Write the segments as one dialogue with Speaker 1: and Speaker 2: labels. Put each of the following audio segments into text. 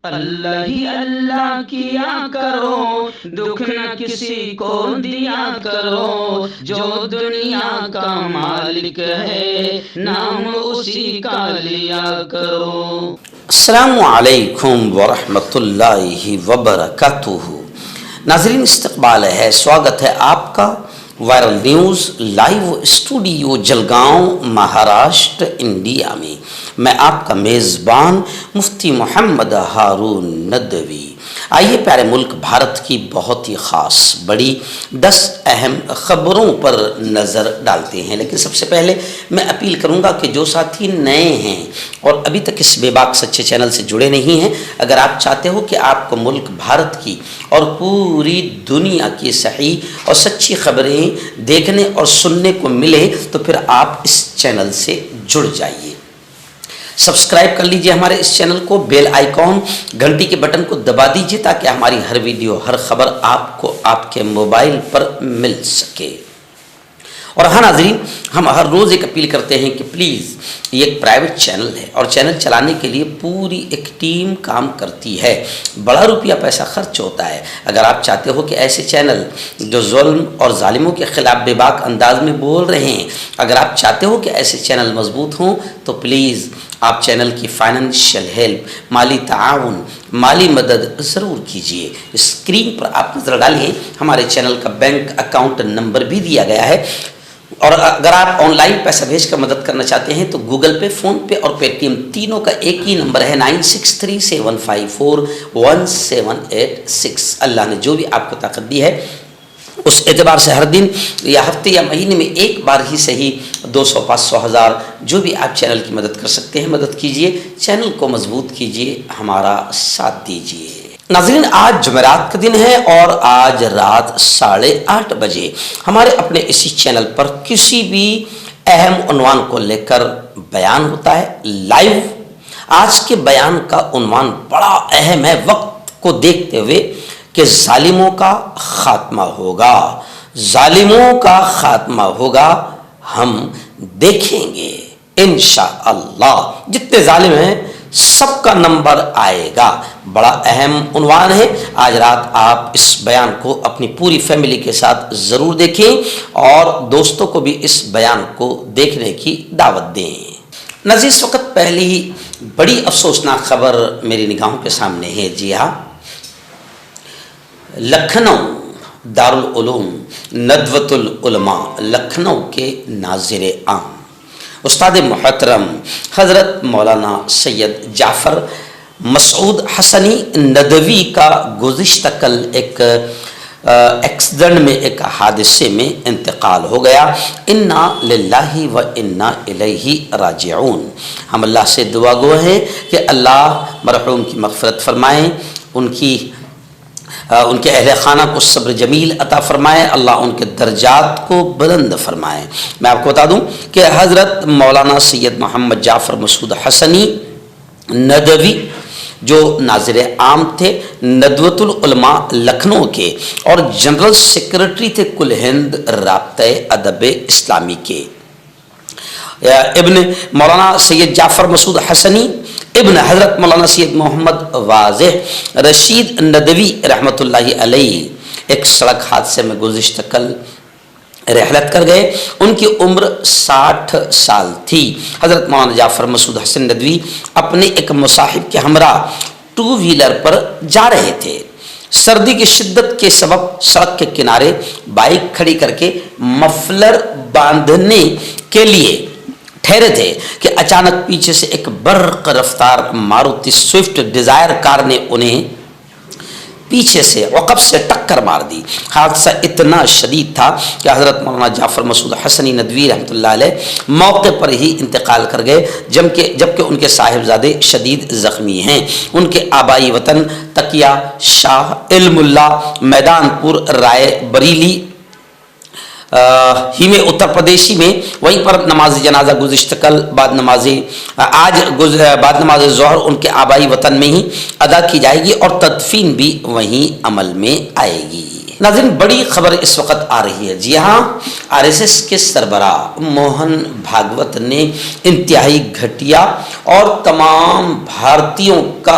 Speaker 1: اللہ ہی اللہ کیا کرو، دکھ نہ کسی کو دیا کرو، جو دنیا کا مالک ہے نام اسی کا لیا کرو۔
Speaker 2: السلام علیکم ورحمۃ اللہ وبرکاتہ۔ ناظرین، استقبال ہے، سواگت ہے آپ کا viral news live studio Jalgaon Maharashtra India میں۔ میں آپ کا میزبان مفتی محمد ہارون ندوی۔ آئیے پیارے ملک بھارت کی بہت ہی خاص بڑی 10 اہم خبروں پر نظر ڈالتے ہیں، لیکن سب سے پہلے میں اپیل کروں گا کہ جو ساتھی نئے ہیں اور ابھی تک اس بے باک سچے چینل سے جڑے نہیں ہیں، اگر آپ چاہتے ہو کہ آپ کو ملک بھارت کی اور پوری دنیا کی صحیح اور سچی خبریں دیکھنے اور سننے کو ملے تو پھر آپ اس چینل سے جڑ جائیے۔ سبسکرائب کر لیجئے ہمارے اس چینل کو، بیل آئیکن گھنٹی کے بٹن کو دبا دیجئے تاکہ ہماری ہر ویڈیو ہر خبر آپ کو آپ کے موبائل پر مل سکے۔ اور ہاں ناظرین، ہم ہر روز ایک اپیل کرتے ہیں کہ پلیز، یہ ایک پرائیویٹ چینل ہے اور چینل چلانے کے لیے پوری ایک ٹیم کام کرتی ہے، بڑا روپیہ پیسہ خرچ ہوتا ہے۔ اگر آپ چاہتے ہو کہ ایسے چینل جو ظلم اور ظالموں کے خلاف بے باک انداز میں بول رہے ہیں، اگر آپ چاہتے ہو کہ ایسے چینل مضبوط ہوں تو پلیز آپ چینل کی فائنینشیل ہیلپ، مالی تعاون، مالی مدد ضرور کیجیے۔ اسکرین پر آپ نظر ڈالیے، ہمارے چینل کا بینک اکاؤنٹ نمبر بھی دیا گیا ہے، اور اگر آپ آن لائن پیسہ بھیج کر مدد کرنا چاہتے ہیں تو گوگل پے، فون پے اور پے ٹی ایم تینوں کا ایک ہی نمبر ہے 9637541786۔ اللہ نے جو بھی آپ کو طاقت دی ہے اس اعتبار سے ہر دن یا ہفتے یا مہینے میں ایک بار ہی صحیح 200، 500، 1000 جو بھی آپ چینل کی مدد کر سکتے ہیں مدد کیجیے، چینل کو مضبوط کیجیے، ہمارا ساتھ دیجیے۔ ناظرین، آج جمعرات کا دن ہے اور آج رات 8:30 بجے ہمارے اپنے اسی چینل پر کسی بھی اہم عنوان کو لے کر بیان ہوتا ہے لائیو۔ آج کے بیان کا عنوان بڑا اہم ہے، وقت کو دیکھتے ہوئے، کہ ظالموں کا خاتمہ ہوگا، ظالموں کا خاتمہ ہوگا، ہم دیکھیں گے انشاءاللہ۔ جتنے ظالم ہیں سب کا نمبر آئے گا۔ بڑا اہم عنوان ہے۔ آج رات آپ اس بیان کو اپنی پوری فیملی کے ساتھ ضرور دیکھیں اور دوستوں کو بھی اس بیان کو دیکھنے کی دعوت دیں۔ ناظرین، اس وقت پہلی بڑی افسوسناک خبر میری نگاہوں کے سامنے ہے۔ جی ہاں، لکھنؤ دارالعلوم ندوۃ العلماء لکھنؤ کے ناظر عام استاد محترم حضرت مولانا سید جعفر مسعود حسنی ندوی کا گزشتہ کل ایک ایکسیڈنٹ میں، ایک حادثے میں انتقال ہو گیا۔ انا للہ و انا الیہ راجعون۔ ہم اللہ سے دعا گو ہیں کہ اللہ مرحوم کی مغفرت فرمائیں، ان کے اہل خانہ کو صبر جمیل عطا فرمائے، اللہ ان کے درجات کو بلند فرمائے۔ میں آپ کو بتا دوں کہ حضرت مولانا سید محمد جعفر مسعود حسنی ندوی جو ناظر عام تھے ندوۃ العلماء لکھنؤ کے اور جنرل سیکرٹری تھے کل ہند رابطہ ادب اسلامی کے، ابن مولانا سید جعفر مسعود حسنی ابن حضرت مولانا سید محمد واضح رشید ندوی رحمۃ اللہ علیہ ایک سڑک حادثے میں گزشتہ کل رحلت کر گئے۔ ان کی عمر 60 سال تھی۔ حضرت مولانا جعفر مسعود حسن ندوی اپنے ایک مصاحب کے ہمراہ 2 ویلر پر جا رہے تھے۔ سردی کی شدت کے سبب سڑک کے کنارے بائک کھڑی کر کے مفلر باندھنے کے لیے ٹھہرے تھے کہ اچانک پیچھے سے ایک برق رفتار ماروتی سوئفٹ ڈیزائر کار نے انہیں پیچھے سے عقب سے ٹکر مار دی۔ حادثہ اتنا شدید تھا کہ حضرت مولانا جعفر مسعود حسنی ندوی رحمۃ اللہ علیہ موقع پر ہی انتقال کر گئے، جبکہ ان کے صاحبزادے شدید زخمی ہیں۔ ان کے آبائی وطن تکیہ شاہ علم اللہ میدان پور رائے بریلی ہی میں اتر پردیشی میں، وہیں پر نماز جنازہ گزشتہ کل بعد نماز ظہر ان کے آبائی وطن میں ہی ادا کی جائے گی اور تدفین بھی وہیں عمل میں آئے گی۔ ناظرین، بڑی خبر اس وقت آ رہی ہے۔ جی ہاں، RSS کے سربراہ موہن بھاگوت نے انتہائی گھٹیا اور تمام بھارتیوں کا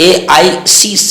Speaker 2: AICC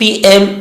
Speaker 2: PM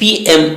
Speaker 2: PM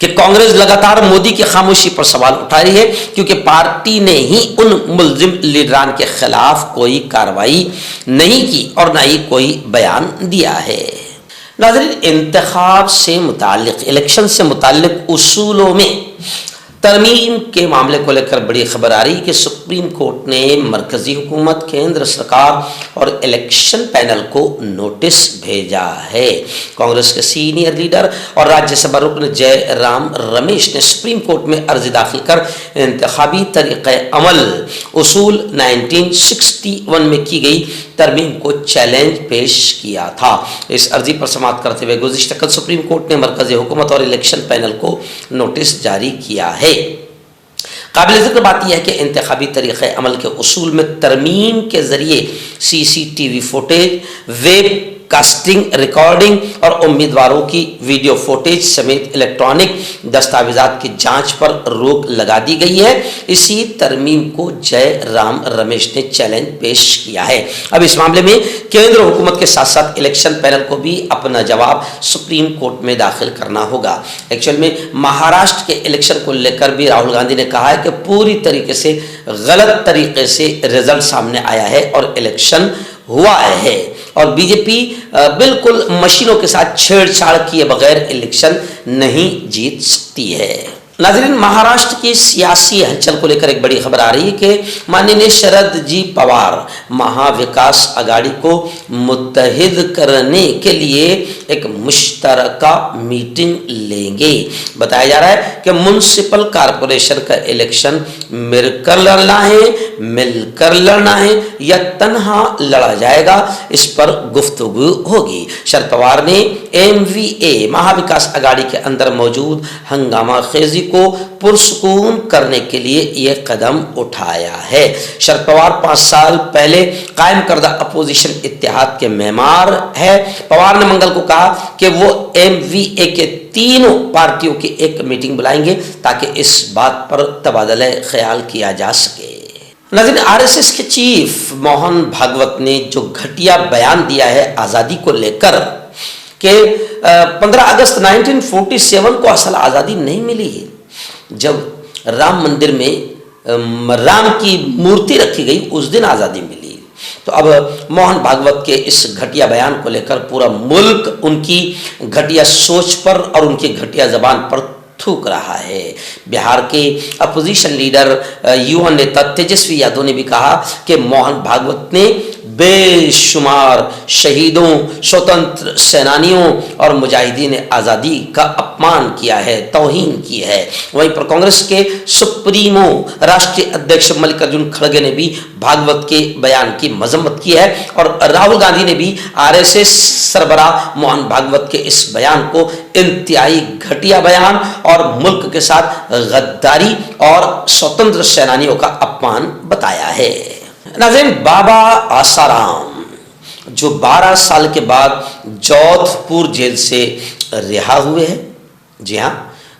Speaker 2: کہ کانگریس لگاتار مودی کی خاموشی پر سوال اٹھا رہی ہے کیونکہ پارٹی نے ہی ان ملزم لیڈران کے خلاف کوئی کارروائی نہیں کی اور نہ ہی کوئی بیان دیا ہے۔ ناظرین، انتخاب سے متعلق، الیکشن سے متعلق اصولوں میں ترمیم کے معاملے کو لے کر بڑی خبر آ رہی کہ سپریم کورٹ نے مرکزی حکومت، کیندر سرکار اور الیکشن پینل کو نوٹس بھیجا ہے۔ کانگریس کے سینئر لیڈر اور راجیہ سبھا رکن جے رام رمیش نے سپریم کورٹ میں عرضی داخل کر انتخابی طریقہ عمل اصول 1961 میں کی گئی ترمیم کو چیلنج پیش کیا تھا۔ اس عرضی پر سماعت کرتے ہوئے گزشتہ کل سپریم کورٹ نے مرکزی حکومت اور الیکشن پینل کو نوٹس جاری کیا ہے۔ قابل ذکر بات یہ ہے کہ انتخابی طریقہ عمل کے اصول میں ترمیم کے ذریعے C C T V footage, ویب کاسٹنگ، ریکارڈنگ اور امیدواروں کی ویڈیو فوٹیج سمیت الیکٹرانک دستاویزات کی جانچ پر روک لگا دی گئی ہے۔ اسی ترمیم کو جے رام رمیش نے چیلنج پیش کیا ہے۔ اب اس معاملے میں کیندر حکومت کے ساتھ ساتھ الیکشن پینل کو بھی اپنا جواب سپریم کورٹ میں داخل کرنا ہوگا۔ ایکچوئل میں مہاراشٹر کے الیکشن کو لے کر بھی راہل گاندھی نے کہا ہے کہ پوری طریقے سے غلط طریقے سے رزلٹ سامنے آیا ہے اور الیکشن ہوا ہے، اور بی جے پی بالکل مشینوں کے ساتھ چھیڑ چھاڑ کیے بغیر الیکشن نہیں جیت سکتی ہے۔ ناظرین، مہاراشٹر کی سیاسی ہلچل کو لے کر ایک بڑی خبر آ رہی ہے کہ ماننیہ شرد جی پوار مہا وکاس اگاڑی کو متحد کرنے کے لیے ایک مشترکہ میٹنگ لیں گے۔ بتایا جا رہا ہے کہ میونسپل کارپوریشن کا الیکشن مل کر لڑنا ہے، مل کر لڑنا ہے یا تنہا لڑا جائے گا، اس پر گفتگو ہوگی۔ شرد پوار نے ایم وی اے مہا وکاس اگاڑی کے اندر موجود ہنگامہ خیزی کو پرسکون کرنے کے لیے یہ قدم اٹھایا ہے۔ شرد پوار 5 سال پہلے قائم کردہ اپوزیشن اتحاد کے معمار ہے۔ پوار نے منگل کو کہا کہ وہ ایم وی اے کے تینوں پارٹیوں کی ایک میٹنگ بلائیں گے تاکہ اس بات پر تبادلہ خیال کیا جا سکے۔ ناظرین، آر ایس ایس کے چیف موہن بھاگوت نے جو گھٹیا بیان دیا ہے آزادی کو لے کر کہ 15 اگست 1947 کو اصل آزادی نہیں ملی، جب رام مندر میں رام کی مورتی رکھی گئی اس دن آزادی ملی۔ تو اب موہن بھاگوت کے اس گھٹیا بیان کو لے کر پورا ملک ان کی گھٹیا سوچ پر اور ان کی گھٹیا زبان پر تھوک رہا ہے۔ بہار کے اپوزیشن لیڈر یووا نیتا تیجسوی یادو نے بھی کہا کہ موہن بھاگوت نے بے شمار شہیدوں، سوتنتر سینانیوں اور مجاہدین آزادی کا اپمان کیا ہے، توہین کی ہے۔ وہیں پر کانگریس کے سپریمو راشٹریہ ادھیکش ملکارجن کھڑگے نے بھی بھاگوت کے بیان کی مذمت کی ہے، اور راہل گاندھی نے بھی آر ایس ایس سربراہ موہن بھاگوت کے اس بیان کو انتہائی گھٹیا بیان اور ملک کے ساتھ غداری اور سوتنتر سینانیوں کا اپمان بتایا ہے۔ ناظرین، بابا آسارام جو 12 سال کے بعد جودھ پور جیل سے رہا ہوئے ہیں، جی ہاں،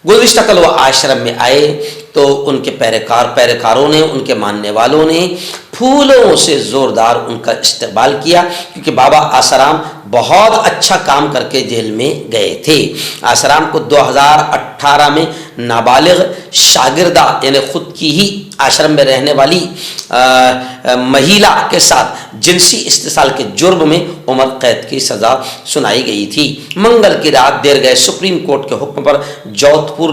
Speaker 2: گزشتہ کل وہ آشرم میں آئے تو ان کے پیروکاروں نے، ان کے ماننے والوں نے پھولوں سے زوردار ان کا استقبال کیا، کیونکہ بابا آسارام بہت اچھا کام کر کے جیل میں گئے تھے۔ آسارام کو 2018 میں نابالغ شاگردہ یعنی خود کی ہی آشرم میں رہنے والی مہیلا کے ساتھ جنسی استحصال کے جرم میں عمر قید کی سزا سنائی گئی تھی۔ منگل کی رات دیر گئے سپریم کورٹ کے حکم پر جودھ پور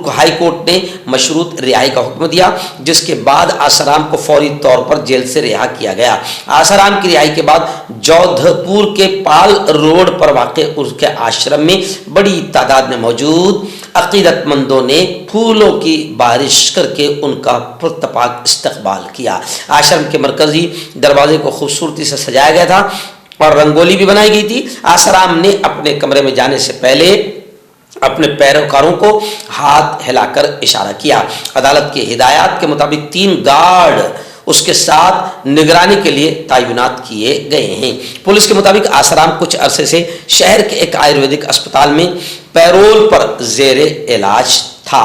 Speaker 2: کو ہائی کورٹ نے مشروط رہائی کا حکم دیا، جس کے بعد آسارام کو فوری طور پر جیل سے رہا کیا گیا۔ آسارام کی رہائی کے بعد جودھ پور کے پال روڈ پر واقع اس کے آشرم میں بڑی تعداد میں موجود عقیدت مندوں نے پھولوں کی بارش کر کے ان کا پرتپاک استقبال کیا۔ آشرم کے مرکزی دروازے کو خوبصورتی سے سجایا گیا تھا اور رنگولی بھی بنائی گئی تھی۔ آسارام نے اپنے کمرے میں جانے سے پہلے اپنے پیروکاروں کو ہاتھ ہلا کر اشارہ کیا۔ عدالت کی ہدایات کے مطابق 3 گارڈ اس کے ساتھ نگرانی کے لیے تعینات کیے گئے ہیں۔ پولیس کے مطابق آسارام کچھ عرصے سے شہر کے ایک آیورویدک اسپتال میں پیرول پر زیر علاج تھا۔